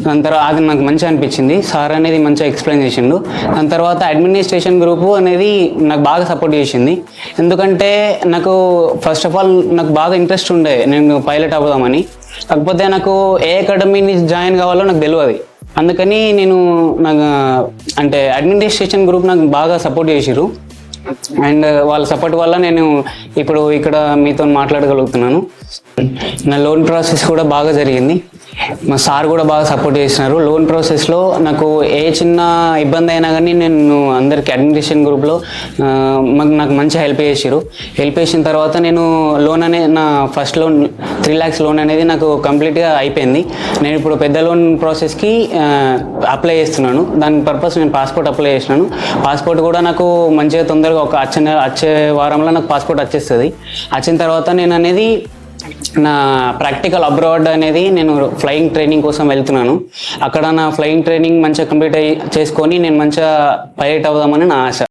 దాని తర్వాత అది నాకు మంచిగా అనిపించింది. సార్ అనేది మంచిగా ఎక్స్ప్లెయిన్ చేసిండు. దాని తర్వాత అడ్మినిస్ట్రేషన్ గ్రూపు అనేది నాకు బాగా సపోర్ట్ చేసింది. ఎందుకంటే నాకు ఫస్ట్ ఆఫ్ ఆల్ నాకు బాగా ఇంట్రెస్ట్ ఉండే నేను పైలట్ అవుదామని. కాకపోతే నాకు ఏ అకాడమీని జాయిన్ కావాలో నాకు తెలియదు. అందుకని నేను నాకు అంటే అడ్మినిస్ట్రేషన్ గ్రూప్ నాకు బాగా సపోర్ట్ చేసిర్రు. అండ్ వాళ్ళ సపోర్ట్ వల్ల నేను ఇప్పుడు ఇక్కడ మీతో మాట్లాడగలుగుతున్నాను. నా లోన్ ప్రాసెస్ కూడా బాగా జరిగింది. మా సార్ కూడా బాగా సపోర్ట్ చేసినారు. లోన్ ప్రాసెస్లో నాకు ఏ చిన్న ఇబ్బంది అయినా కానీ నేను అందరికీ అడ్మినిస్ట్రేషన్ గ్రూప్లో నాకు మంచి హెల్ప్ చేసిరు. హెల్ప్ చేసిన తర్వాత నేను లోన్ నా ఫస్ట్ లోన్ 3 lakhs లోన్ అనేది నాకు కంప్లీట్గా అయిపోయింది. నేను ఇప్పుడు పెద్ద లోన్ ప్రాసెస్కి అప్లై చేస్తున్నాను. దాని పర్పస్ నేను పాస్పోర్ట్ అప్లై చేసినాను. పాస్పోర్ట్ కూడా నాకు మంచిగా తొందరగా వచ్చే వారంలో నాకు పాస్పోర్ట్ వచ్చేస్తుంది. వచ్చిన తర్వాత నేను అనేది నా ప్రాక్టికల్ అబ్రాడ్ అనేది నేను ఫ్లయింగ్ ట్రైనింగ్ కోసం వెళ్తున్నాను. అక్కడ నా ఫ్లయింగ్ ట్రైనింగ్ మంచిగా కంప్లీట్ చేసుకొని నేను మంచిగా పైలట్ అవుదామని నా ఆశ.